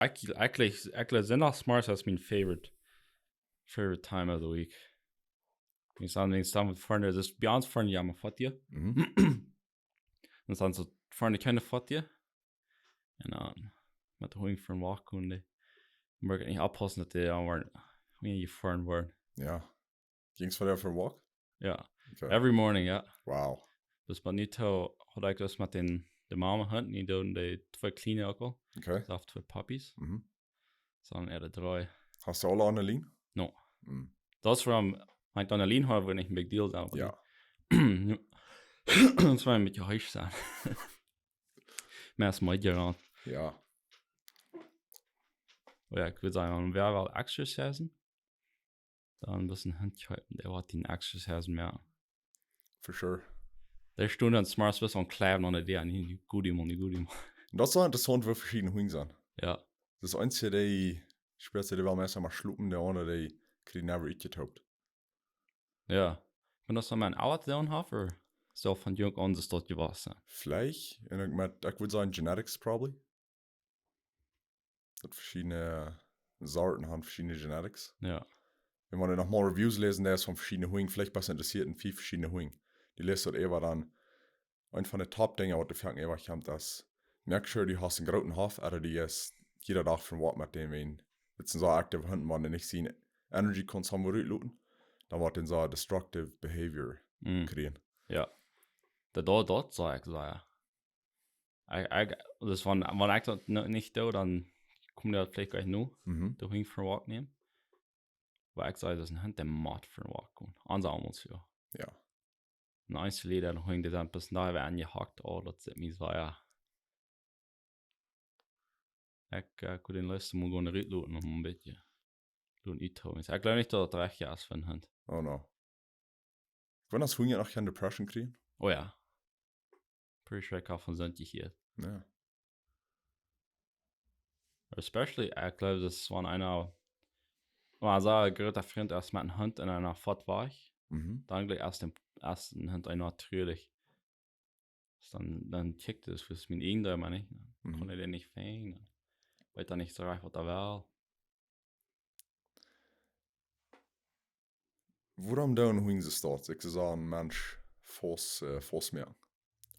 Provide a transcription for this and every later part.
Actually, Sonntagsmorgens is mein favorite time of the week. Ich sage, wenn ich dann vorne, das ist bei uns vorne ja mal vor dir. Und dann so vorne keine vor dir. Und dann mit der Hund für einen Walk und ich möchte nicht abpassen, dass die waren, wenn ich fahren wollen. Ja. Ging's von der für einen Walk? Ja. Okay. Every morning, ja. Wow. Das war nicht so, hat ich das mit den Mama Hunden, die tun die 2 kleine auch. Okay. Das auf 2 Puppies. Sondern eher 3. Hast du alle Annalien? No. Das war mein Annalien haben wir nicht ein Big Deal da. Ja. Das war ein bisschen heiß sein. Mehr als mal gerannt. Ja. Ja, ich würde sagen, wer will exercisen? Dann ein bisschen hinhalten, der hat den exercisen mehr. For sure. Der Stunde an Smarts bis an Kleiben an der nicht gut immer. Das ist so interessant, wie verschiedene Hunde sind. Ja. Das Einzige, die später die werden erst mal schluppen, der andere, die kriegen never getaubt. Ja. Wenn das dann mein Out down habe, oder so von jung an das dort gewesen? Vielleicht, und ich würde sagen Genetics probably. Das verschiedene Sorten haben verschiedene Genetics. Ja. Wenn man dann noch mal Reviews lesen, der ist von verschiedenen Hunden, vielleicht besser interessiert in 4 verschiedene Hunden. Die lest dort eher dann, ein von den Top-Dingen, was du fängt eher kommt, das merkst du, du hast einen großen Hof, aber die ist jeder Tag von Wort mit dem, wenn jetzt so aktive Hunden, man nicht sehen, Energy Konsum rüberluten, dann wird dann so destructive behavior kriegen. Ja. Der dort sag ich so, ja. Das war eigentlich nicht da, dann kommt der vielleicht gleich nur, der Hund für einen Walk nehmen. Weil ich sage, das ist ein Hund, der macht für einen Walk gehen. Anders auch muss ja. Ja. Ein einzelner, der Hund, der dann bis nachher angehackt, oh, das ist mir so, ja. Ich kann den letzten Mal gerne rüberluten, noch ein bisschen. Ich glaube nicht, dass das recht ist für einen Hund. Oh no. Wenn das Hunde noch keine Depression kriegen? Oh ja. Pretty sure ich kann von Sonntag hier. Ja. Especially, ich glaube, das war einer, man sagt, ein Freund erst mit einem Hund in einer Fahrt war ich. Dann gleich erst den ersten Hund einer natürlich. Dann checkt es für mein Inder, meine ich. Dann konnte den nicht fangen. Weil er nicht so reich, was er will. Woarom doen Hunde ze staat? Ik zou een mens vos meer.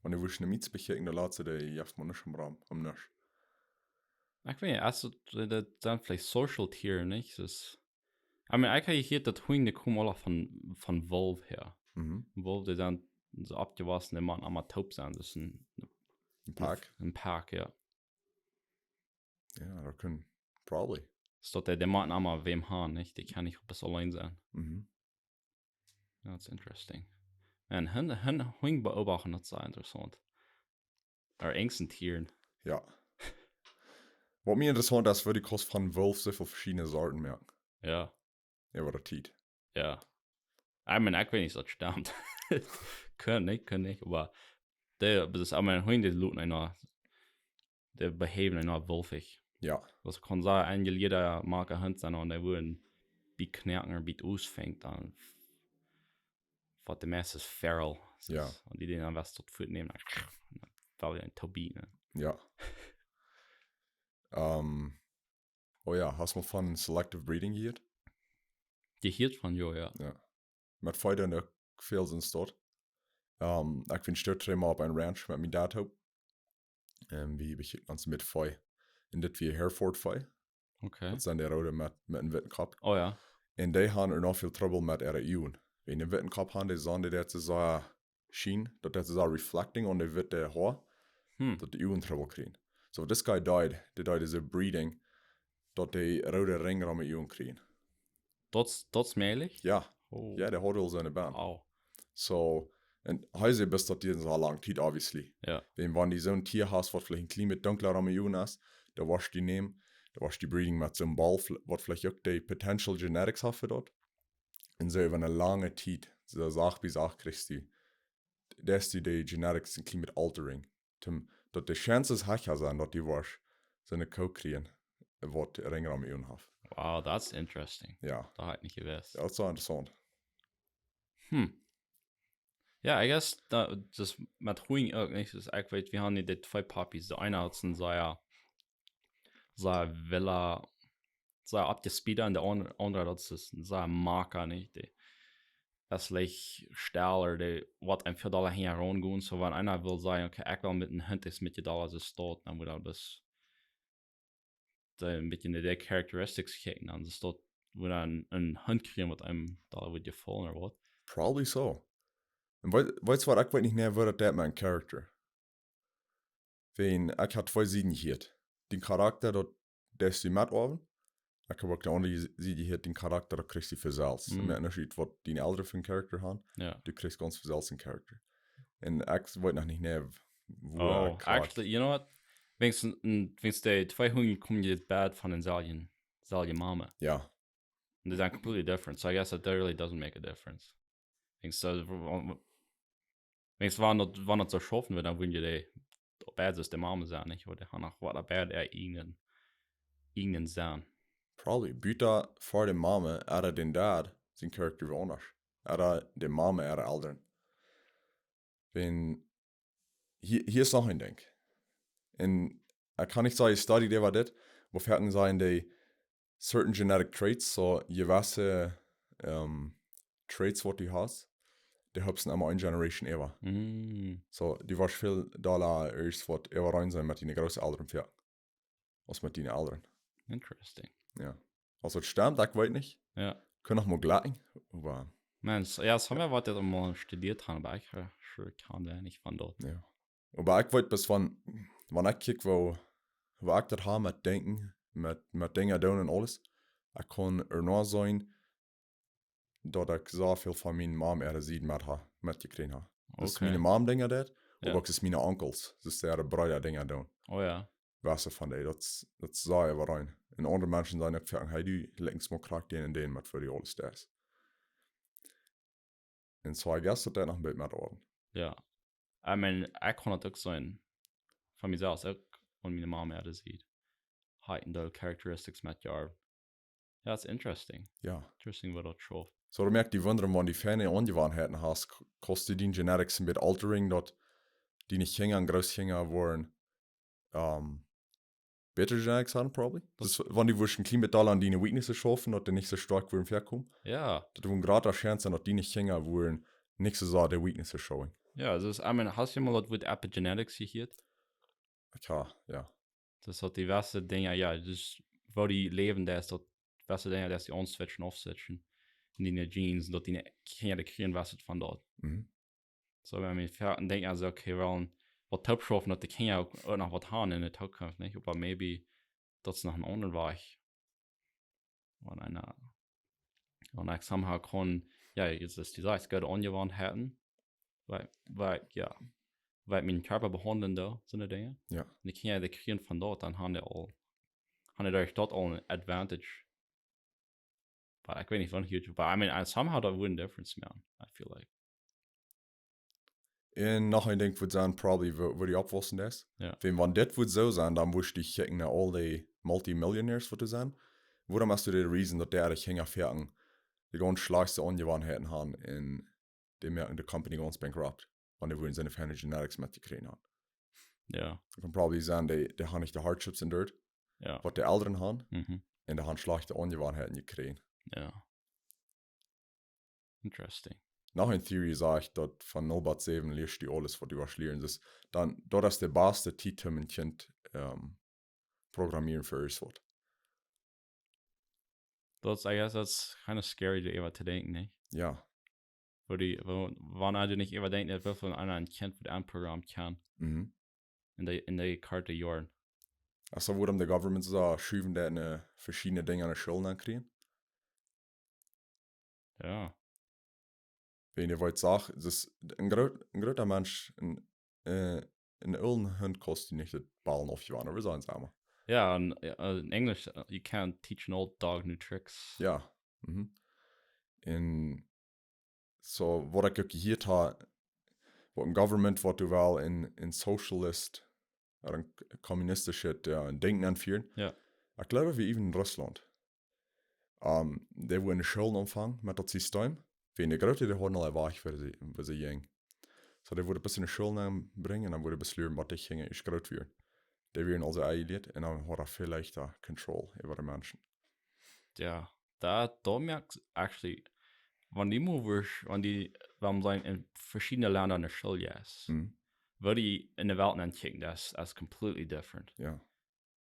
Und ich wüsste nicht, bechecken der Leute, die jaft man nicht am Raum, am Nasch. Ich weiß nicht, also, das sind vielleicht Social Tier, nicht? Das, ich meine, ich habe hier das Hunde, die kommen alle von Wolf her. Wolf, die sind so abgewaschene Mann, am Taub sind. Das ist ein Park? Ein Park, ja. Ja, da können, probably. Das ist der Mann am wem haben, nicht? Die kann nicht bis allein sein. That's interesting. Und Hunde beobachten, das ist sehr interessant. Oder engsten Tieren. Ja. Was mir interessant ist, würde ich von Wolf so viele verschiedene Sorten merken. Ja. Ja, war der Tiet. Ja. Ich meine, ich weiß nicht, so stammt. Können nicht, aber das ist aber ein Hund, der looten einer, der behaven einer wolfig. Ja. Das kann sein, eigentlich jeder mag ein Hund sein und der würden wie knacken oder wie ausfängt, dann was der meiste ist feral. Ja. Und die den dann was dort für nehmen, dann weil ein Turbine. Ja. Oh ja, hast du mal von Selective Breeding gehört? Gehört von jo, ja. Ja. Mit Feudern auch viel sind dort. Ich bin stört dreimal auf ein Ranch mit meinem Dad. Wie ich ganz mit Feu. Und das wie Hereford Feu. Okay. Das sind die Rote mit einem Wittenkopf. Oh ja. Und die haben noch viel Trouble mit ihren Iuen. Wenn die Wittenkopf haben, die sagen, dass sie so schien, dass sie so reflecting on die Witte Haar, dass die Iuen Trouble kriegen. So, this guy died. Die died is a breeding, dass die rote Ringe am Iuen kriegen. Das mählich? Ja. Oh. Ja, der hat all seine Band. Wow. So, und heute bist du dir so lang Zeit, obviously. Ja. Wenn du so ein Tier hast, was vielleicht ein klein mit dunkler am Iuen ist, da waschst du die nehmen, da waschst du die Breeding mit so einem Ball, was vielleicht auch die Potential Genetics hat für dort. Und so über eine lange Zeit, so Sache wie Sache kriegst du, dass du die Genetics ein klein mit altering. Dass die Chances höher sind, dass die wasch so eine Co kriegen, was Ringer am Iuen hat. Wow, that's interesting. Ja. Da hat nicht gewusst. Ja, das ist so interessant. Ja, I guess, das mit Huing auch nicht, das ist eigentlich, wir haben die 2 Puppies. Der eine hat so så vil jeg så at jeg speeder en det andre dat så marker nicht det das lich staller det wat ein $4 hin herangehen so wenn einer will sagen okay ich will mit den Hund ist mit $4 so start dann wird das mit den der characteristics kicken dann so start wird ein Hund kriegen mit einem $1 wird dir fallen oder what Probably so. Und weißt du was, ich weiß nicht mehr, wer das mein Charakter. Wenn ich hat 2 Sieden hier. Den Charakter, der ist die mit oben. Ich habe auch die andere Siede hier, den Charakter, da kriegst du für selbst. Und der Unterschied, was die Eltern für einen Charakter haben, du kriegst ganz für selbst einen Charakter. Und ich weiß noch nicht mehr, wo actually, you know what? Wenn's die 2 Hunde kommen jetzt bad von den Salien Mama. Ja. And they're completely different. So I guess that really doesn't make a difference. Wenn's wann not so schaffen wird, dann würden die bad ist der Mama sein, nicht? Oder die haben auch was bad irgendeinen sein. Probably. Büter vor der Mama, den Dad, sein Charakter war anders. Der Mama, Eltern. Wenn, hier ist noch ein Ding. Und ich kann nicht sagen, Study, der war das, wo fertig sein, die certain genetic traits, so gewisse Traits, was du hast, die hüpfen immer eine Generation ever. So, die war viel Dollar erst, was ever rein sein mit den großen Eltern fertig. Was mit den Eltern. Interesting. Ja. Also, es stimmt, ich weiß nicht. Ja. Können auch mal gleich, aber... Man, ja, das haben wir was jetzt mal studiert haben, aber ich kann da nicht von dort. Ja. Aber ich weiß, bis wenn ich kicke, wo ich das habe mit Denken, mit Dingen tun und alles, ich kann nur sein, dass ich so viel von meiner Mom mitgekriegt habe. Das ist meine Mom Dinge dort, aber auch das ist meine Onkels. Das ist der Brüder Dinge tun. Oh ja. Weißt du von denen, das sah ich aber rein. Und andere Menschen sagen, hey, du lenkst mal krack den mit für die alles das. Und so, ich guess, dass das noch ein bisschen mit worden. Ja. Ich meine, ich kann das auch sein, von mir selbst, auch und meine Mama das sieht. Halten da Characteristics mit Jahren. Ja, das ist interesting. Ja. Interesting, was das schon. So, du merkst, die wundern, wenn die Fähne Angewohnheiten hast, kostet die Genetics ein bisschen altering, dass die nicht hängen, Großhänger waren, better Genetics haben, probably. Das wenn die ein klein bisschen an deine Weaknesses schaffen, dass die nicht so stark würden herkommen. Ja. Das waren gerade eine Chance, dass die nicht hängen, würden nicht so die Weaknesses schauen. Ja, das ist, I mean, hast du mal das mit Epigenetics hier? Ja. Das hat diverse Dinge, ja, dus wo die leben, da ist dort diverse Dinge, dass die on-switchen, off-switchen in die Genes, dort die Kinder kriegen, was von dort. So, wenn wir fertig denken, also, okay, well, was top schaffen, dass die Kinder auch noch was haben in der Zukunft, nicht? Aber maybe, das ist noch ein anderer Weg. Und ich somehow kann, ja, jetzt ist die Sache, es geht Angewohnheiten, weil mein Körper behandeln da, so eine Dinge. Ja. Und die Kinder, die kriegen von dort, dann haben die durch dort all an Advantage. But I weiß nicht, von huge, but I mean, somehow that wouldn't difference, man, I feel like. Und noch ein Ding würde sagen, probably, wo die abwachsen ist. Ja. Wenn das würde so sein, dann musst du dich checken, all die Multimillionaires, würde sein. Worum hast du die Reason, dass der Hänger fertig die ganz schlechteste Angewohnheiten haben und die merken, die Company ganz bankrupt, wenn die wollen seine Family Genetics mitgekriegt haben. Ja. Das kann probably sein, die haben nicht die Hardships in dort, was die Eltern haben, und die haben schlechte Angewohnheiten gekriegt. Ja. Interesting. Noch in Theorie sage ich, dass von 0 bis 7 liest du alles, was du schlieren. Das dann, dort ist der beste Titel ein Kind programmieren für es wird. I guess that's kind of scary, to denken, nicht? Ja. Wann du nicht denkt, wie viel einer ein Kind für ein Programm kann. In der Karte Jahren. Also, warum der Government so schüben, der verschiedene Dinge an der Schule ankriegen? Ja. Wenn ihr wollt sagen, das ist ein großer Mensch, ein ölen Hund kostet nicht den Ballen aufgewandt, aber wir sagen es einmal. Ja, und in Englisch, you can't teach an old dog new tricks. Ja. Und so, was ich gehört habe, was ein Government, was du wel in Socialist, oder ein kommunistisches Denken anführen. Ja. Ich glaube, wie even in Russland. Die wo in der Schule anfangen mit dem System, wie in der Grote, die haben alle weich, wie sie gehen. So, die wurde ein bisschen in die Schule bringen, dann wurde ein bisschen lernen, was ich hinge, ist groß wird. die werden also eiliert und dann hat er viel leichter Control über die Menschen. Ja, da merkst du, actually, wenn wenn man in verschiedene Länder in der Schule ist, würde ich in der Welt ankicken, that's completely different. Ja.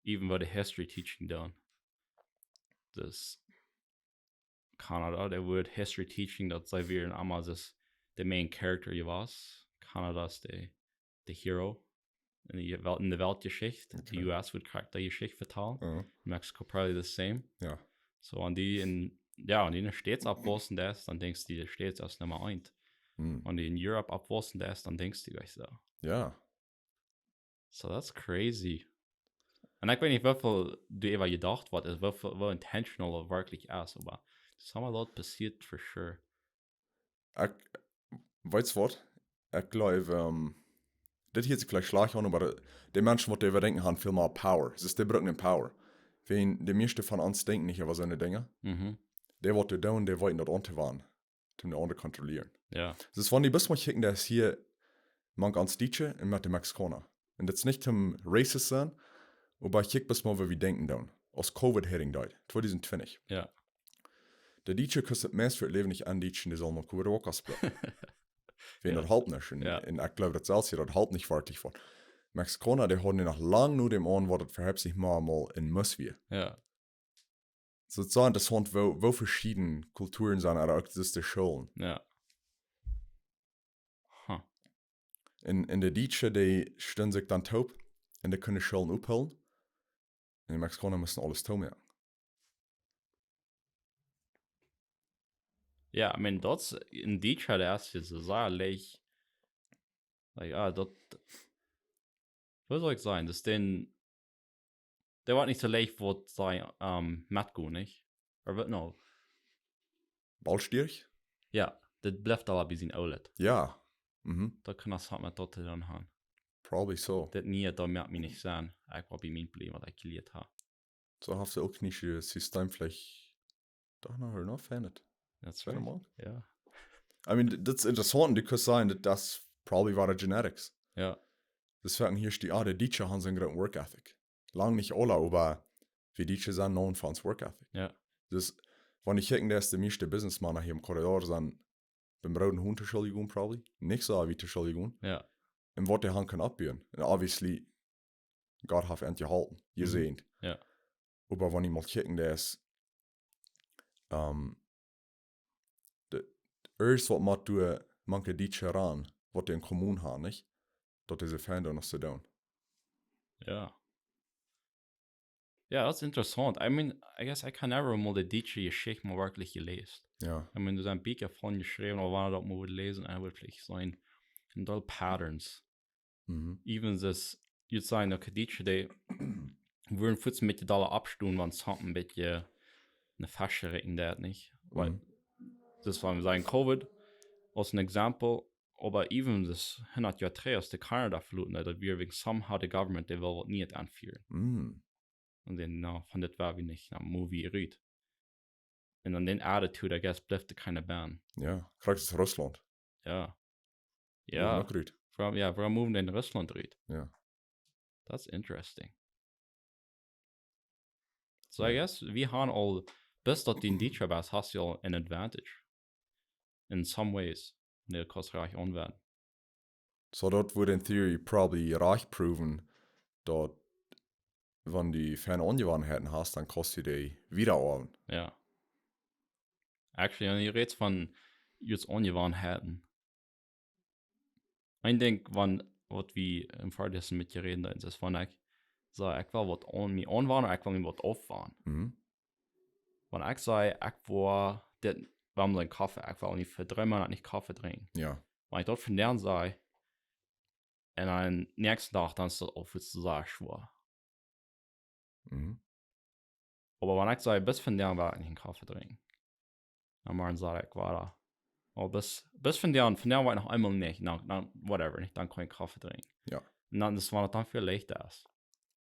Even with the history teaching done. Das Kanada, der wird history teaching, dat sei wir in einmal das the main character je was. Kanada ist der Hero in der Weltgeschichte. Okay. Die US wird Charakter Geschichte vertalen. Ja. Mexico probably the same. Ja. So an die in den States abwursten das, dann denkst du, die States als Nummer 1. Und die in Europe abwursten das, dann denkst du gleich so. Ja. So that's crazy. Und ich weiß nicht, wie viel du immer gedacht was ist, wie intentional wirklich ist, aber das haben wir dort passiert, for sure. Weißt du was? Ich glaube, das hier sich vielleicht schlecht an, aber die Menschen, die überdenken, haben viel mehr Power. Es ist die brauchen Power. Wenn die meisten von uns denken nicht über so eine Dinge, der wird die tun, der wollen dort unten waren, um die anderen kontrollieren. Ja. Das ist, wenn die bis mal kicken, der ist hier, man ganz Dietsche und mit den Mexikaner. Und das ist nicht zum Racist sein, aber ich kick bis mal, wie wir denken dann. Aus Covid-Heading dort, 2020. Ja. Der Dietsche kostet mehr für das Leben nicht an Dietschen, die sollen noch Covid auch ausbleiben. Wenn das halt nicht. Und ich glaube, das selbst hier, das halt nicht fertig war. Mexikaner, die haben noch lange nur dem an, was das verhebt sich mal in muss wir. Ja. So, es ist so interessant, wo verschiedene Kulturen sind, oder auch das die Schulen. Ja. Huh. In der Dietsche, die stehen sich dann taub und die können Schulen abholen. Und die Mexikaner müssen alles tun machen. Ja, ich meine, dort in Dietsche, der erste so sehr leicht. Dort. Was soll ich sagen? Das den. Der wird nicht so leicht, wird sein, Matgo, nicht? Oder wird noch? Ballstierch? Ja, das bleibt aber bis in Outlet. Ja. Da kann das halt mit dort dann haben. Probably so. Das nie, da merkt mich nicht sein. Ich war bei mir Problem, was ich gelehrt habe. So hast du auch nicht das System vielleicht doch noch verändert. That's right. Ja. I mean, das ist interessant, du kannst sagen, dass das probably war Genetics. Ja. Deswegen hier steht, der Dietsche haben so einen guten Work Ethic. Lang nicht alle, aber wir Dietsche sind known für uns Work Ethic. Ja. Das, wenn ich denke, der ist der meiste Businessman hier im Korridor, sind beim roten Hund Entschuldigung, probably. Nicht so wie Entschuldigung. Ja. Und was der Hand kann abbiegen. Und obviously, Gott hat ihn gehalten. Ihr seht. Ja. Aber wenn ich mal kicken, der ist, erst was man du manche Dietsche ran, was die in Kommunen haben, nicht? Dat is een Fan noch zu tun. Ja. Ja, das ist interessant. I mean, I guess I can never mal die Dietsche Geschichte mal wirklich gelesen. Ja. I mean, du hast ein Bücher von geschrieben, aber wenn er das mal lesen, er wird vielleicht sein, in doll Patterns. Even das, you'd sagen, okay, Dietsche, die würden kurz mit den Dollar abstunden, wenn es ein bisschen eine Fasche recken, der nicht. Weil, das war, wir sagen, Covid, als ein Exempel, aber even das 100 Jahre drei aus der Kanada verloren, dass wir wegen somehow the government, die will nicht anführen. Und dann, von das war wie nicht, ein Movie rüht. Und dann den Attitude, I guess, bleibt keine Band. Ja, kriegst es Russland. Ja. Ja. Warum moving in Russland rüht. Ja. That's interesting. So I guess, wir haben all, bis dort die in Dietsche warst, hast du ja an advantage. In some ways. Der kannst reich anwenden. So dort würde in Theory probably reich proven, dass wenn die ferne Angewohnheiten hast, dann kostet die wieder an. Ja. Actually, wenn ihr redet von jetzt Angewohnheiten. Ich denke, wenn, was wir im Vordessen mit dir reden, dann ist, wenn ich sage, ich will was an mir anwenden, ich will mir was aufwenden. Wenn ich sage, ich will, wir haben so einen Kaffee, ich will nicht für 3 Monate nicht Kaffee trinken. Ja. Wenn ich dort von deren sage, und dann nächsten Tag, dann ist das auch für zu sagen schwer. Aber wenn ich sage, bis von deren will ich nicht einen Kaffee trinken, dann machen sage ich weiter. Aber bis von deren will ich noch einmal nicht, dann whatever, nicht, dann kann ich Kaffee trinken. Ja. Und dann, das war dann viel leichter ist.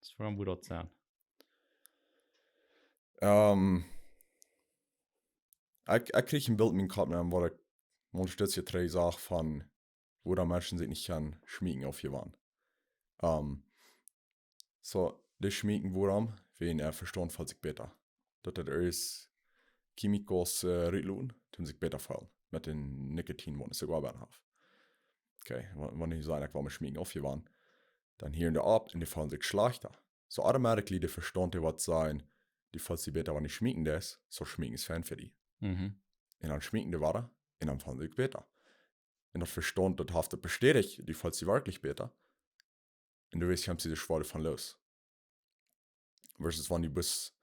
Das war gut dort sein. Ich kriege ein Bild in meinem Kopf, wo ich unterstütze drei Sachen von, wo da Menschen sich nicht kann schmiegen auf ihr waren. So, die schmieken Woarom, wen verstehen, falls ich besser. Dat is chemicals rütteln, tun sich besser fallen. Mit den Nikotin, wo ich sogar bei habe. Okay, wenn ich sage, ich war mit Schmieken aufgewandt, dann hier in der Ab, und die fallen sich schlechter. So automatisch, die verstehen, die was sein, die fallen sich besser, wenn ich schmieken das, so schmieken ist Fan für die. Mhm. Und dann schmieken die weiter, und dann fallen sich besser. Und das verstehen, das haftet bestätigt, die fallen sich wirklich besser. Und du weißt, haben sie die Schwade von los. Versus, wenn die bis,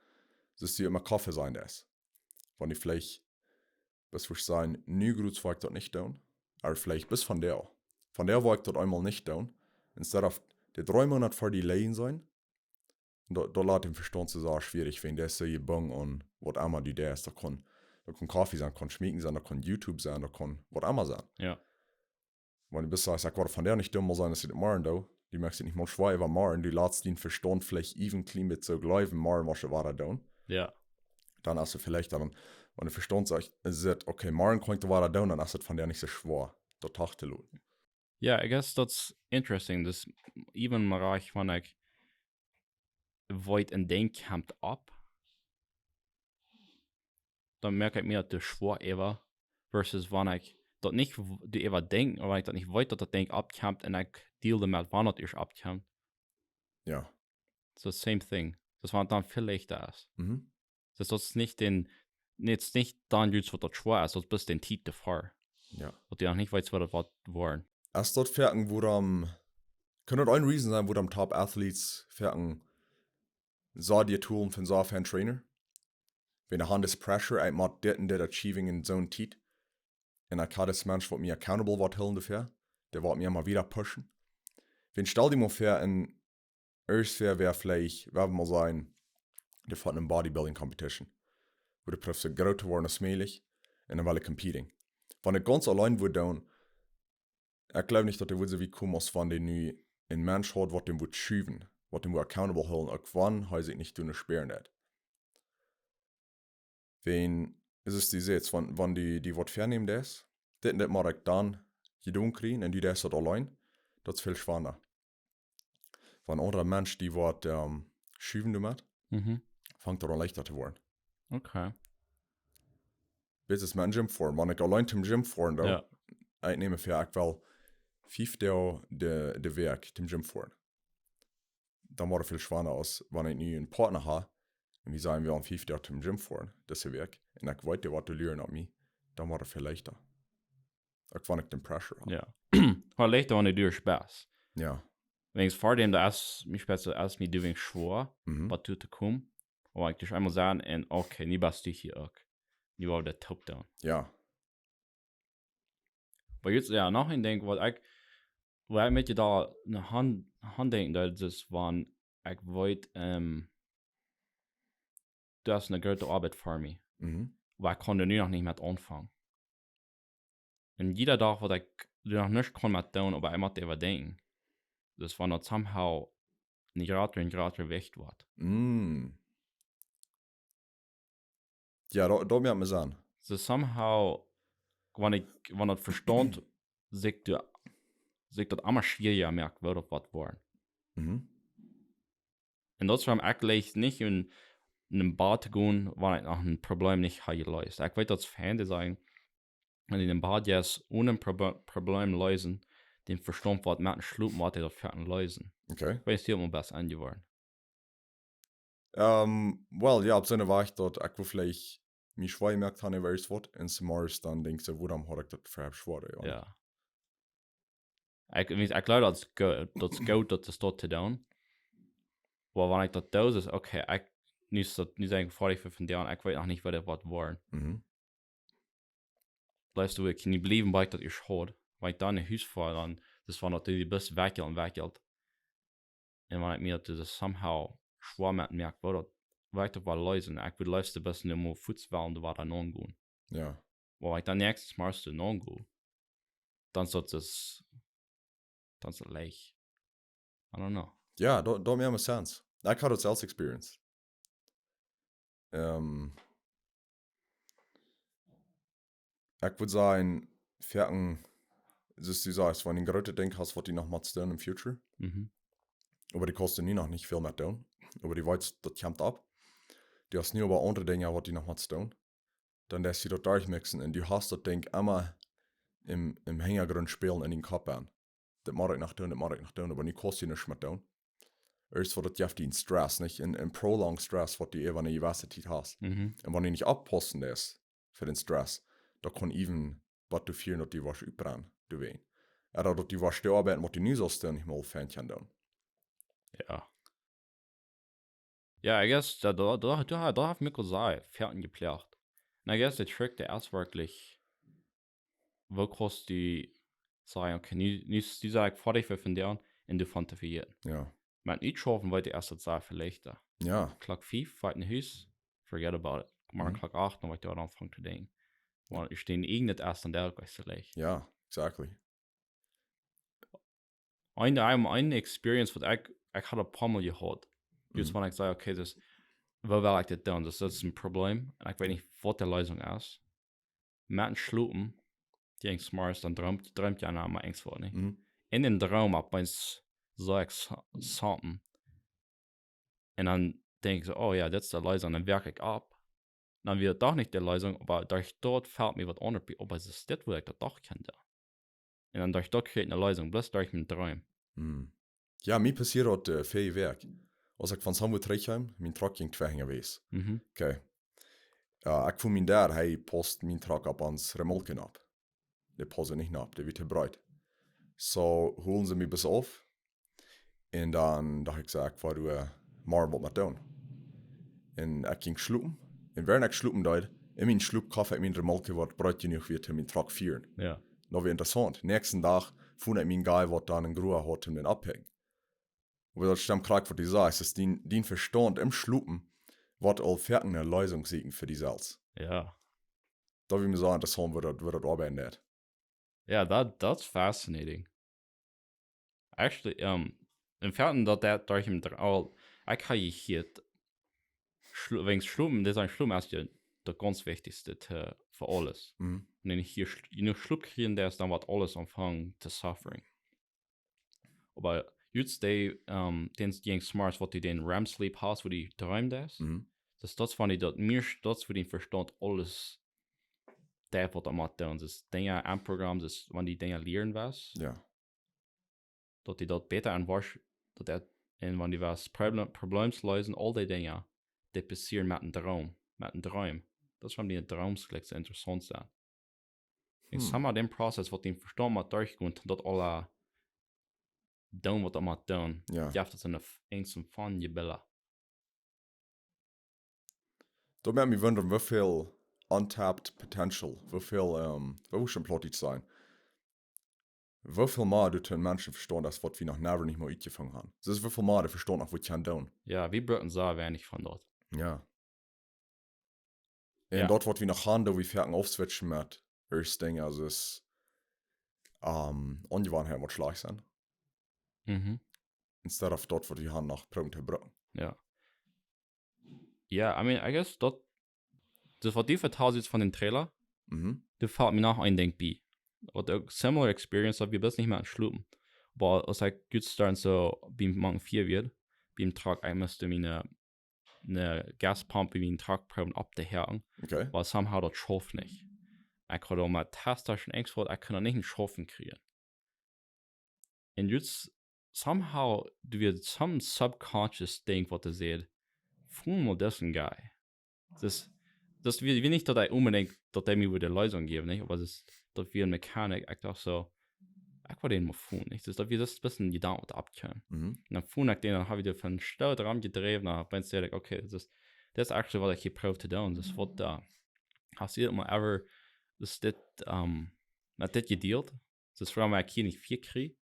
das ist die immer Kaffee sein, das. Wenn die vielleicht, bis wir sein, nie gut war ich dort nicht down, aber vielleicht bis von der. Von der war ich dort einmal nicht down. Instead of die 3 Monate vor die Lehen sein, da lässt den Verstand zu sagen schwierig, wenn der so gebung und was immer die der ist, da kann Kaffee sein, kann Schmieden sein, da kann YouTube sein, da kann was immer sein. Ja. Wenn du bist, sagst, ich war von der nicht dumm sein, dass sie das morgen da, die möchtest nicht mal schwer über morgen, die lässt den Verstand vielleicht even clean mit so gleichen morgen, was du war da down. Ja. Dann hast du vielleicht dann, wenn der Verstand sagt, okay, morgen kommt du war da down, dann hast du von der nicht so schwer, da tachte lohnt. Yeah, I guess that's interesting. Das even maar ich van ik void en denk komt op. Dan merk ik meer dat de schwor ever versus wanneer ik dat niet de ever denk, maar ik dat niet weet dat dat denk opkomt en ik deelde met wanneer het eerst opkomt. Ja. So same thing. Das war dann viel leichter ist. Mhm. Das ist nicht den, jetzt nicht dann jetzt was das schwer ist, das bist den Titel davor. Ja. Und die auch nicht weiß, was das waren. Erst dort fertig, wo dann, kann das ein Reason sein, wo dann Top-Athletes fertig so die Tools für so einen Trainer. Wenn der Hand ist Pressure, ein macht das und das Achieving in so einem Titel. Und er kann das Mensch, was mir accountable wird, hillen dafür. Der wird mir mal wieder pushen. Wenn stell dir mal vor, ein Erstfair wäre vielleicht, werden wir mal sein, der fährt eine Bodybuilding-Competition. Wo der Prof so groß geworden ist, mählich, und dann will er competing. Wenn er ganz allein würde down, ich glaube nicht, dass der so wie kommen muss, wenn der nu ein Mensch hat, was dem wird schüben, was dem wird accountable holen, auch wann er sich nicht tun sperren hat. Wenn, ist es die jetzt, wenn die was vernehmen, das mache ich dann, die tun kriegen, und die das hat allein, das ist viel schwerer. Wenn ein anderer Mensch die was schüben damit, fängt er an leichter zu werden. Okay. Bis es mein Gym fahren. Wenn ich allein zum Gym fahren, Ja. ich nehme für ich will 5 Tage de Weg zum Gym fahren. Dann war es viel schwerer als wenn ich nie einen Partner habe und wir sagen, wir haben 5 Tage zum Gym fahren, das ist Weg. Und ich weiß, was du lernen an mir, dann war es viel leichter. Auch wenn ich den Pressure habe. Ja. War leichter, wenn du dir Spaß. Ja. Wenn ich vor dem, da ist mich besser als mir doing schwor, was du zu kommen. Aber ich dich einmal sagen, und okay, nie bist du hier auch. Nie war der Top-Down. Ja. Aber jetzt, ja, nachher denke weil ich mit dir da eine Hand denken, das waren, ich wollte, das ist eine gute Arbeit für mich. Weil ich konnte nur noch nicht mit anfangen. Und jeder Tag, wo ich noch nicht kann mit tun, aber ich muss überdenken. Das war noch somehow nicht gerade weg wird. Ja, da merkt man es an. So somehow, wenn das Verstand sich das immer schwieriger merkt, wird auf was waren. Und das war eigentlich nicht in einem Bad zu gehen, wenn ich noch ein Problem nicht gelöst. Ich weiß, dass Fan sein, wenn in dem Bad jetzt ohne ein Problem lösen, den Verstand wird mit einem Schluck, was das fertig lösen. Okay. Weil es hier immer besser angeworden. Well, ja, op Sinne war ich dort, ich will vielleicht mich schwer gemerkt habe, wer es wird, und zum Morris dann denkst du, wo dann hat ich das für schwer, ja. Ja. Ich glaube, das ist gut, dass das dort zu tun. Aber wenn ich das tue, ist okay, ich nicht sagen, vor ich von dir an, ich weiß noch nicht, wer das war. Bleibst du, ich kann nicht bleiben, weil ich das ich hat. Weil ich dann in Haus fahre, dann, das war natürlich bis weggelt. Und wenn ich mir das somehow schwer merkt, weil ich das war lösen. Ich würde lösen, bis nur mal Fußball und war dann angehen. Ja. Weil ich dann nächstes Mal so angehen. Dann ist das leicht. I don't know. Ja, da mehr mir Sense. Ich hatte das als Experience. Ich würde sagen, fertig, das ist die Sache, wenn du gerade denkst, hast, was du noch mal tun im Future. Aber die kosten nie noch nicht viel mehr tun. Aber die weiß, das kommt ab. Du hast nie aber andere Dinge, was die noch mal tun. Dann lässt sie das durchmixen und du hast das Ding immer im Hintergrund spielen in den Kopf an. Das mache ich noch tun, aber nie kostet die nicht mehr tun. Erst, das gibt den Stress, nicht? In prolonged Stress, was du eben in der Universität hast. Und wenn du nicht abpassen lässt für den Stress, da kann even, was du fühlen, dass die was übbrennen, du weißt. Oder dass die was die Arbeit, was du nicht so stehen, nicht mal fändchen tun. Ja. Ja, I guess, da hat mir gesagt, Pferden geplant. Und I guess der Trick, der erst wirklich, wo kostet die, sagen, okay, nicht die sagen, vor dich von deren, und du fantafieren. Ja. Man nicht schaffen, weil die erste Zahl verleichter. Ja. Clock 5, weit in Haus, forget about it. Mal Clock 8, dann war ich da anfangen zu denken. Weil ich stehe nicht erst an der gleich so leicht. Ja, exactly. Eine Experience, was ich hatte ein paar Mal gehabt. Jetzt, wenn ich sage, okay, das, wo will ich das tun? Das ist ein Problem. Und ich weiß nicht, was die Lösung ist. Mit einem Schlupen, die ein smart ist, dann träumt ja einer mal Angst vor, nicht? In den Traum ab, wenn es so exciting. Und dann denke ich so, oh ja, das ist die Lösung, dann werke ich ab. Dann wird doch nicht die Lösung, aber durch dort fällt mir was anderes, ob es ist das, wo ich das doch kenne. Und dann durch dort kriege ich eine Lösung, bloß durch meinen Traum. Ja, mir passiert das viel Werk. Als ich von Hamburg terugkwam, mijn truck ging 2 geweest. Okay. Ik voel me daar, hij post mijn truck op ans remolken op. Die passen nicht ab, der wird te breit. So holen sie mich bis auf. Und dann dachte ich, ich war mal was mit tun. Und ich ging schlupen. Und während ich schlupen deed, in mijn schlup kaf ik mijn remolken wat breit genoeg weer te mijn truck vieren. Ja. Dat was interessant. Nächsten Tag vond ik mijn guy wat dan een groe had om den abhängen. Aber das stimmt gerade, was du sagst, es ist den Verstand im Schlupen, was all fertig eine Lösung sehen für die Salz. Ja. Da will ich mir sagen, das haben wir das arbeiten nicht. Ja, that's fascinating. Actually, im Fernsehen, das durch im Traum, ich kann hier wegen Schluppen, das ist ein Schluppen erst der ganz wichtigste für alles. Und wenn ich hier nur Schlupp kriegen, der ist dann was alles anfangen zu suffering. Aber jetzt den Smarts, was die den REM-Sleep hast, wo die träumen das fand ich, dass mir das für den Verstand alles der, was da macht, und das Dinge anprogrammen, das, wenn die Dinge lernen was, Ja. dass die dort besser anwasch, dass und wenn die was Problems lösen, all die Dinge, die passieren mit dem Traum. Das fand die Traums gleich so interessant sein. Und somehow den Prozess, was den Verstand mal durchgeht, dort alle doen wat allemaal doen. Ja. Je hebt het een van je billen. Da merkt mich wundern, wie viel untapped potential, wie viel, wo schon plötzlich sein. Wie viel mehr du den Menschen verstehen, das was wir noch never nicht mal angefangen haben. Das ist wie viel mehr du verstehen, was wir können tun. Ja, wie Brücken sah, wäre nicht von dort. Ja. Und Ja. dort, was wir noch haben, da wir fertig aufswitchen mit erst Dinge, also es Ungewohnheit wird schlecht sein. Instead of dort, was wir haben, nach Proben zu brücken. Ja. Ja, I mean, I guess das was die vertauscht jetzt von den Trailer, das fällt mir nach ein Ding bei. Und eine similar experience, aber wir bist nicht mehr schlupen. Aber als ich gut starten so, beim Morgen 4 wird, beim Tag, ich müsste mir eine Gaspumpe wie einen Tragproben abdehängen. Okay. Weil somehow das schafft nicht. Ich kann auch mal Tastaschen Angst vor, ich kann nicht einen Schaffen kriegen. Und jetzt, somehow, du wirst some subconscious Ding, was du siehst, fühl mal diesen Guy. Das wird nicht, dass ich unbedingt, dass der mir wieder Lösung geben, nicht? Aber das wird eine Mechanik, ich dachte so, ich will den mal fühlen, nicht? Das wird das ein bisschen gedauert abkönnen. Und dann fühle ich den, dann habe ich den von den Staudraum gedreht, dann bin ich okay, das ist actually, was ich hier probiert zu tun. Das wird da. Hast du mal ever, das mit das gedealt? Das ist vor allem, weil ich hier nicht 4 kriege.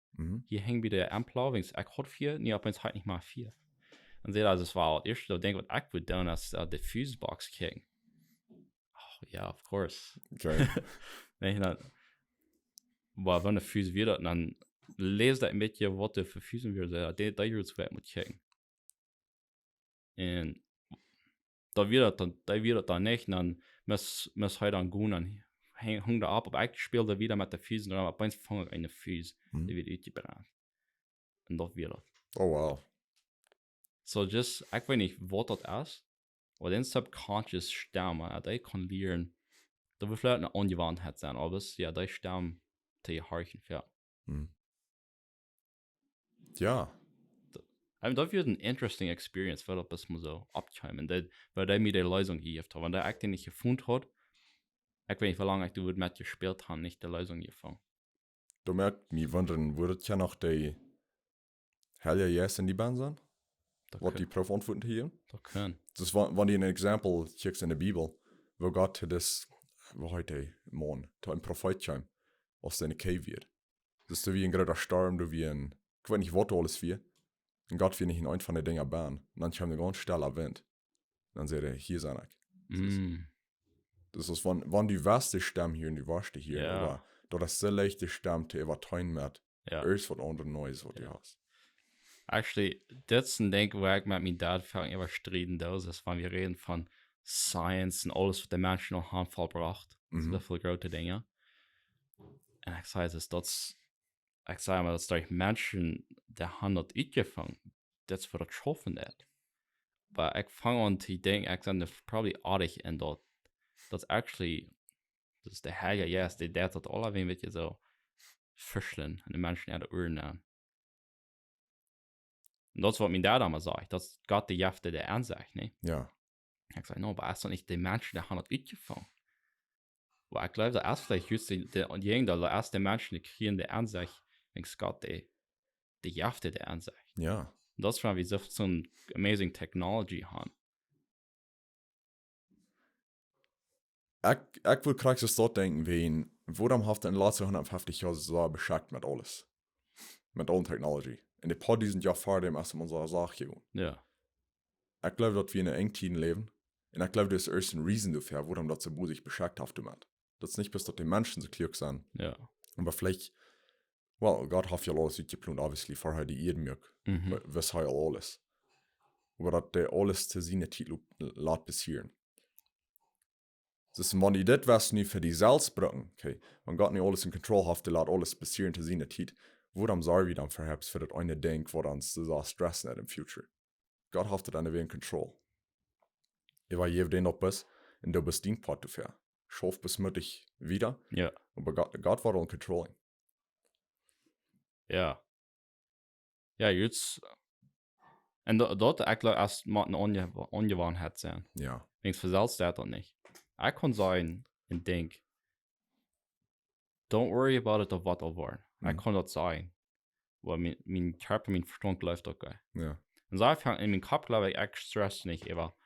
Hier hängt wieder Ampler, wenn ich habe 4, nee, aber jetzt halt nicht mal 4. Und seht also, das war das erste, ich denke, was ich würde tun, ist die Fuse-Box kriegen. Oh, ja, of course. Okay. Wenn ich dann, aber wenn der Fuse wird, dann lese das ein bisschen, was der für Füßen wird, da wird es mit kriegen. Und da wird dann nicht, dann muss halt dann gehen, dann hängt da ab, aber ich spiele da wieder mit der Füßen, aber bei uns fange ich eine Füße, die wird ausgebrannt. Und das wird das. Oh wow. So just, ich weiß nicht, was das ist, aber den subconscious Stimme, der kann lernen, da wird vielleicht eine Angewandtheit sein, aber es, ja, der Stimme, die horchen für. Ja. Das wird eine interesting Experience, weil das muss so abkommen, weil der mir die Lösung gegeben hat. Wenn der eigentlich nicht gefunden hat, ich weiß nicht, wie lange ich du mit gespielt habe, nicht die Lösung gefunden. Du merkst mich wundern, würdet ja noch die Helja Yes in die Band sein? Was die Prof antworten hier? Da können. Das war die ein Exempel, hier in der Bibel, wo Gott das, wo heute, Mann, da ein Prophet kam, aus seiner Cave wird. Das ist wie ein großer Sturm, du wie ein, ich weiß nicht, was alles wie. Und Gott will nicht in ein von den Dingen bauen. Und dann kam der ganz stille Wind. Und dann sagt er, hier sind ich. Das ist, wenn die waste Stamm hier und die waste hier, Ja. aber da das so leichte Stamm, die überteuern wird, Ja. ist was anderes Neues, was du hast. Actually, das ist ein Ding, wo ich mit meinem Dad immer streben das ist, wenn wir reden von Science und alles, was der Mensch noch Handvoll braucht. So viele große Dinge. Und ich sage, ich sage mal, dass die Menschen, der haben das angefangen, das für das schaffen hat. Aber ich fange an zu denken, ich sage, probably artig in dort, das actually, das ist der Heilige Geist, der das alle ein bisschen so fischeln und die Menschen an der Uhr nehmen. Und das ist, was mein Dad immer sagt, das ist Gott die Jäfte der Ansicht, ne? Ja. Ich sage, no, aber es ist doch nicht die Menschen, die haben das angefangen. Weil ich glaube, der erste vielleicht just der erste Menschen, die kriegen die Ansicht, wenn es Gott die Jäfte der Ansicht. Ja. Und das ist, weil wir so eine amazing Technology haben. Ich will kriegst es dort denken, wen, woran haft in den letzten 150 Jahren so beschäftigt mit alles. Mit allen Technology. Und die paar sind ja vor dem ersten unserer Sache gegangen. Ja. Ich glaube, dass wir in einer engen leben. Und ich glaube, das ist erst ein Reason dafür, woran das so sich beschäftigt hat. Das ist nicht bis dort die Menschen so klug sind. Ja. Aber vielleicht, well, Gott hat ja alles geplant, obviously, vorher die Erde mögt. Was er alles. Aber dass der alles zu seiner Titel lässt passieren. Das ist, wenn die das was nicht für die selbst bringen, okay, wenn Gott nicht alles in Kontrolle hat, der lässt alles passieren zu seiner Titel, woran sorgen wir dann für das eine Ding, wo dann so stressen hat im Future. Gott hat das dann in Kontrolle. Ich war je den bist, und du bist Dienstpart dafür. Schaff bis möglich wieder. Ja. Aber Gott war in Controlling. Ja. Ja, jetzt. Und dort, ich glaube, erst mal eine Ungewohnheit sein. Ja. Nichts versalzt das doch nicht. Ich kann sagen, und denk, don't worry about it, of what will werden. Ich kann das sagen. Weil mein Körper, mein Verstand läuft okay. Ja. Und so einfach in meinem Kopf, glaube ich, ich stress nicht immer.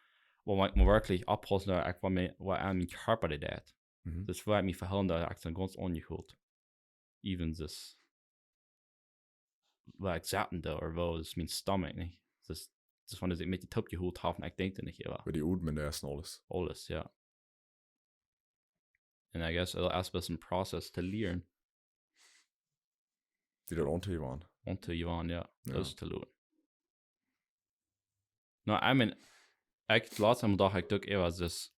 Wo man wirklich abpassen, wo mein Körper das hat. Das wird mich verhindern, ich bin ganz ungehört. Even das, weil ich zappen da, oder wo, das ist mein Stomach, nicht? Das von der ich mit die Top geholt habe, ich denke nicht immer. Bei die Udmen, der ist alles. Alles, ja. Und I guess it'll erst ein Prozess zu lernen. Die dort unter waren. Unter Johann, ja. Das zu lernen. No, I mean, ich lasse am Tag, ich denke eher, das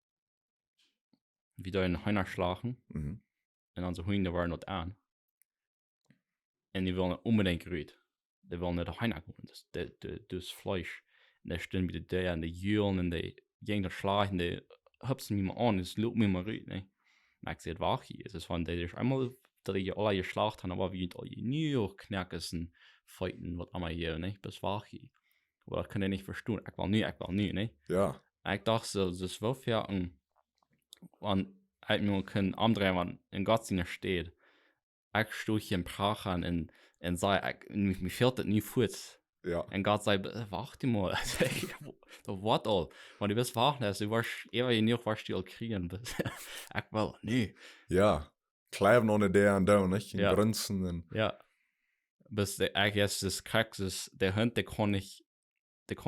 wieder in Hühner schlagen. Und dann so Hühner waren dort an. Und die wollen unbedingt gerüht. Die wollen nicht Hühner gehen. Das Fleisch. Und da stehen wieder der und die Jülen und die gehen da schlagen, die hüpfen mich mal an, das lobt mich mal rüht, ne? Und ich sehe, es war hier. Es ist von der, einmal, dass die alle geschlacht haben, aber wie die New York Knackesen fighten, was einmal hier, ne? Das war hier. Aber das kann ich nicht verstehen. Ich will nie, ne? Ja. Ich dachte so, das war für wenn ich mir können andrehen, wenn in Gott sinne steht. Ich stehe hier im Prachen und sage, mir fehlt das nie fort. Ja. Und Gott sagt, warte mal, da wart all. Wenn du bist warten, du warst eher nicht, was du kriegen willst. Ich will, nee. Ja. Kleiben ohne der und da, nicht? In Ja. Grünzen und. Ja. Bis ich jetzt das Kriegs ist, der Hund, der kann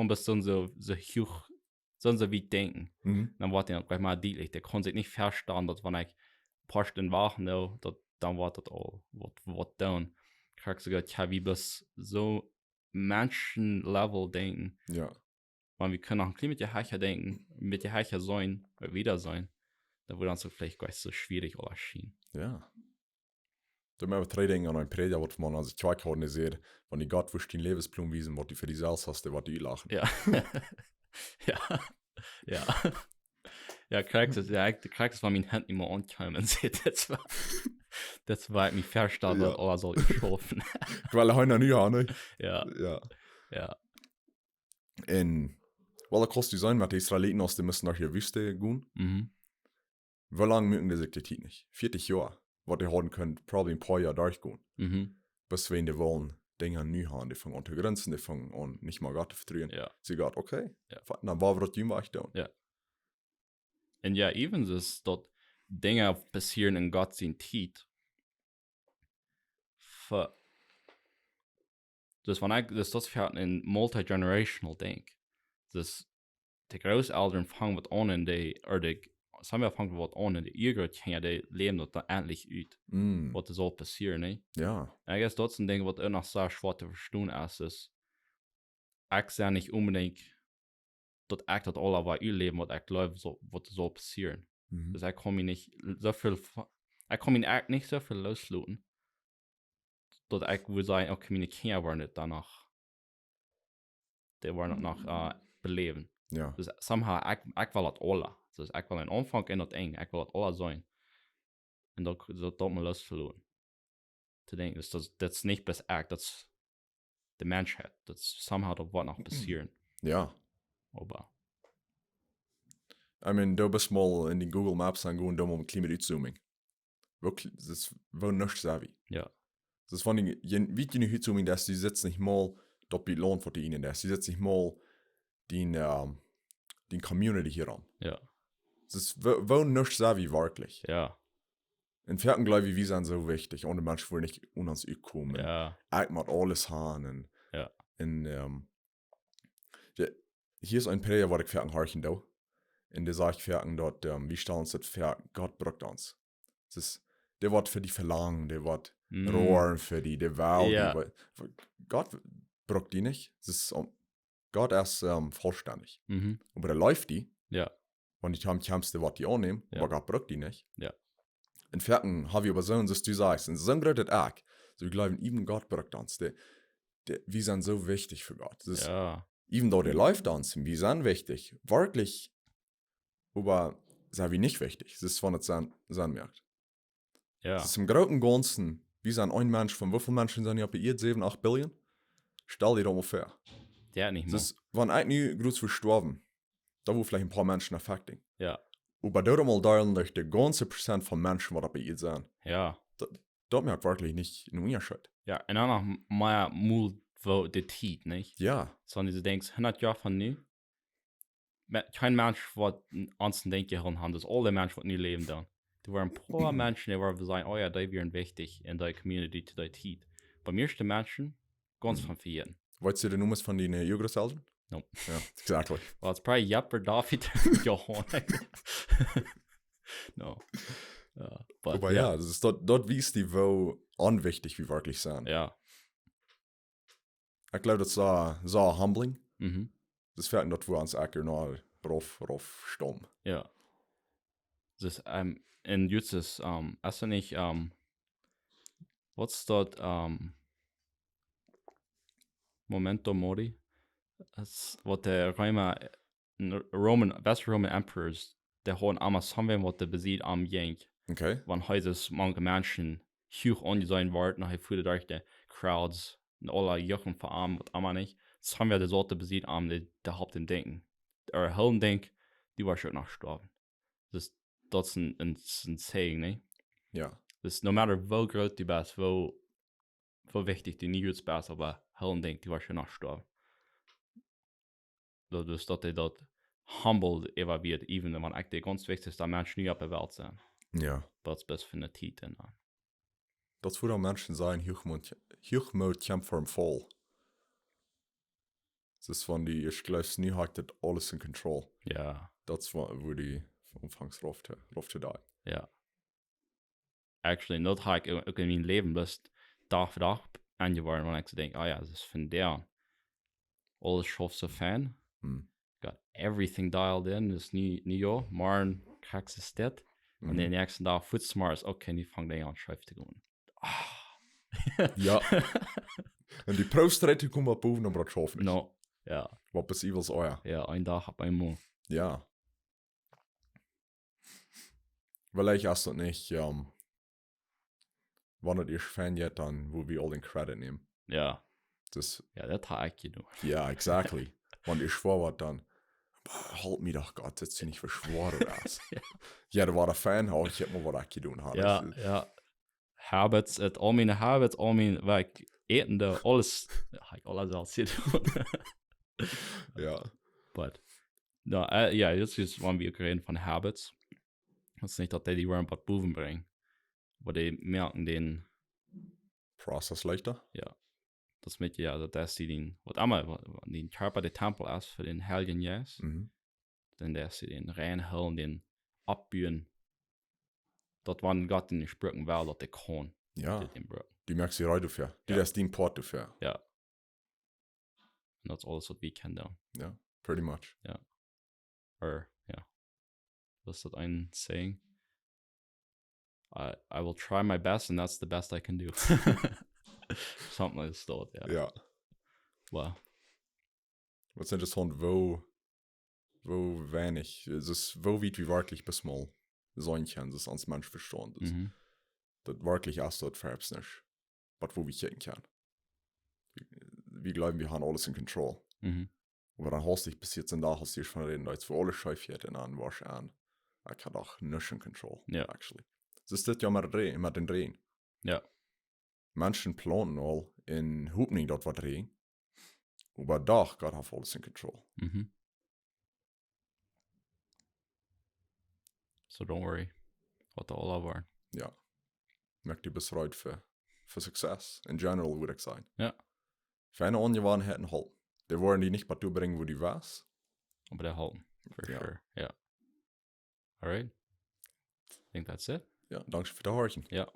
bis so hoch, so wie denken. Dann war der gleich mal deutlich, der kann sich nicht verstehen, dass wenn ich ein paar Stunden warten, dann war das all, was down. Kriegst sogar, ja, wie bis so Menschen-Level denken. Ja. Wenn wir können auch ein bisschen mit der Heicher denken, mit der Heicher sein, oder wieder sein, dann würde uns so vielleicht gar nicht so schwierig oder erschien. Ja. Da haben wir 3 Dinge an einem Prediger, was man an sich zweikauen sieht, wenn die Gott wüsst den Lebensplan wiesen, was die für die selbst hast, was die lachen. Ja. Ja. Ja. Ja, kriegst war min Hand immer ankommen. Das war mich verstanden, Ja. oder soll ich schaffen. Weil er heute nicht haben, ne? Ja. Ja. Ja. Und, weil er kostet sein, mit den Israeliten aus der müssen nach der Wüste gehen. Mhm. Wie lange mögen die sich das nicht? 40 Jahre, was die haben können, probably ein paar Jahre durchgehen. Mhm. Bis wenn die wollen, Dinge neu haben, die fangen an zu grenzen, die fangen an, nicht mal Gott zu vertrauen. Ja. Sie geht, okay, Ja. dann war wir das Jünger echt tun. Ja. Und ja, even ist dort Dinge passieren in Gott sein Tiet. Das war das für ein multi-generational Ding. Das die Großeltern fangen was an in die, oder die Samuel fangen was an in die Jünger kennen, die leben dort dann endlich ut. Was das soll passieren, ne? Ja. Und ich guess das ist ein Ding, was auch noch sehr schwer zu verstehen ist. Ich sehe nicht unbedingt, dass ich das alle bei ihr leben, was ich glaube, was soll passieren. Also ich kann mich nicht so viel loslassen, dass ich würde sagen, okay, meine Kinder waren nicht danach. Die waren noch beleben. Ja. Dus somehow, ik wil het alle. Dus ik wil een omvang in dat eng. Ik wil het alle zijn. En dat me lust verloren. Te denken, dus dat is niet best ik, dat is de mensheid. Dat is somehow dat wat nog passieren. Ja. Aber. I mean, du bist mal in die Google Maps angehen, da mal mit Klimautzzooming. Wirklich, das ist wohl nicht savvy. Ja. Das ist von den, wie die Uitzooming, dass die sitzen nicht mal dort bei Lohn verdienen, dass die sitzen nicht mal die Community hier an. Ja. Das ist wohl nicht savvy, wirklich. Ja. In Vierten glaube ich, wir sind so wichtig, ohne Menschen wollen nicht un uns kommen. Ja. Ich mag alles haben. Ja. Und, ja, hier ist ein Prayer, was ich Vierten horchen da. In der sage ich Vierten dort, wie stellen uns das für Gott braucht uns. Das ist, der wird für die verlangen, der wird rohren für die, der Wahl. Ja. Gott braucht die nicht. Das ist, Gott ist vollständig. Mhm. Aber der läuft die. Ja. Und die haben die wird die annehmen, Ja. aber Gott braucht die nicht. Ja. In Vierten habe ich aber so, dass du sagst, und so braucht das auch. So, wir glauben, eben Gott braucht uns. Wir sind so wichtig für Gott. Das ist, Ja. even though der läuft uns, wir sind wichtig. Wirklich. Aber sind wir nicht wichtig. Das ist von das sein merkt. Ja. Das ist im Großen und Ganzen, wir sind ein Mensch, von wie vielen Menschen sind ja bei ihr 7, 8 Billionen? Stell dir doch mal vor. Der nicht mehr. Das ist, wenn ein nie groß verstorben, da wo vielleicht ein paar Menschen affekten. Ja. Aber dort mal deutlich der ganze Prozent von Menschen, die bei ihr sind. Ja. Das merkt wirklich nicht einen Unterschied. Ja, und dann noch mehr Mut, wo der Tiet, nicht? Ja. Sondern du denkst, 100 Jahre von nu, kein Mensch, was ans Denken haben, dass alle Menschen, die nie leben, dann. Du waren ein paar Menschen, die waren sagen, oh ja, die wären wichtig in der Community zu der Tiet. Bei mir ist die Menschen ganz von vielen. Weißt du die Nummern von den Jüngerseltern? No. Ja, exactly. Well, it's probably Japper, David, Johann. No. Aber ja, das ist dort wies die, wo unwichtig wie wirklich sind. Ja. Ich glaube, das ist so humbling. Mhm. Das fährt dort, wo uns eigentlich noch drauf stumm. Ja. Das in Jutsis, hast du nicht, what's dort, Momento Mori? Das, was der West-Roman Emperors, der hohen Amas haben wir, was der besiegt am Jenk. Okay. Wann heute manche Menschen hoch angesehen werden, nachher führt durch die Crowds und alle Jochen verarmen, was immer nicht. Das haben wir der Sorte besiegt am der Haupt Denken. Der Helden Denk, die war schon noch gestorben. Das ist ein Saying, ne? Ja. Das ist no matter wo groß die bist, wo wichtig die nie jetzt bist, aber Helden Denk, die war schon noch gestorben. Dus dat hij dat humbled evalueert, even wenn ik de ganz wichtigste Mensch nie op der Welt zijn. Ja. Dat is best van de Titel. Das würde auch Menschen sein, Hochmut kommt vom Fall. Das ist von die, ich glaube, nie hat das alles in Control. Ja. Das war, wo die anfangs rauf zu da. Ja. Actually, dat habe ich ook in mijn Leben best Tag für Tag angeworden, wenn ich so denke, ja, das ist von der alles schafft so fan. Got everything dialed in, das nie Jahr, morgen kriegst du das. Und den nächsten Tag Footsmarts, okay, die fangen an, schreibt zu gehen. Ja. Und die Prosträte kommen auf Boven, aber das schafft nicht. No, ja. Was bis Evils euer. Ja, ein Tag hab einmal. Ja. Weil ich erst nicht, wann ihr Fan jetzt dann, wo wir all den Credit nehmen. Ja. Das, Ja, das hat ich, du. ja, exactly. Wenn ihr schwor dann, halt mich doch Gott, jetzt sind ich verschworen oder was. Ja, da war der Fan, auch ich hätte mal was getan. Ja, ja. Habits, all meine Habits, all meine, weil ich etende, alles, ja, ich alles als hier tun. Ja. But, no, ja, jetzt ist, wenn wir reden von Habits, das ist nicht, dass die Warren was Boven bringen, aber die merken den Process leichter. Ja. Das mit, ja, dass die den, was einmal, den Körper der Tempel ist für den Heiligen Jes, dann dass sie den reinhüllen, den abbühen, dort waren Gott in den Sprüchen, weil dort der kann. Ja. Den Brücken. Die merkst du rein dafür. Die lässt den Port dafür. Ja. Und das ist alles, was wir kennen da. Ja, pretty much. Ja. Or, ja. Was ist das ein Saying? I will try my best and that's the best I can do. Something like that, ja. Ja. Wow. Was ist interessant, wo wenig, es ist, wo weit wie wirklich bis mal sein kann, das ans Mensch verstehen. Das wirklich erst dort färbst nicht, was wo wir checken kann. Wir glauben, wir haben alles in Control. Aber dann hast du dich bis jetzt in da, hast du dich von reden, als für alle Schäufchen in an, wasch an. Ich kann auch nicht in Control, actually. Das ist das ja immer den Drehen. Ja. Menschen planen all in Hupning dort was drehen. Aber doch Gott hat alles in Control. So don't worry. What the all waren. Ja. Merkt ihr besreut für Success. In general würde ich sagen. Ja. Für eine Ungewohnheiten halt. Die wollen die nicht mal bringen, wo die warst. Aber der halten. For sure. Ja. Alright. I think that's it. Ja, danke für das Horchen. Ja.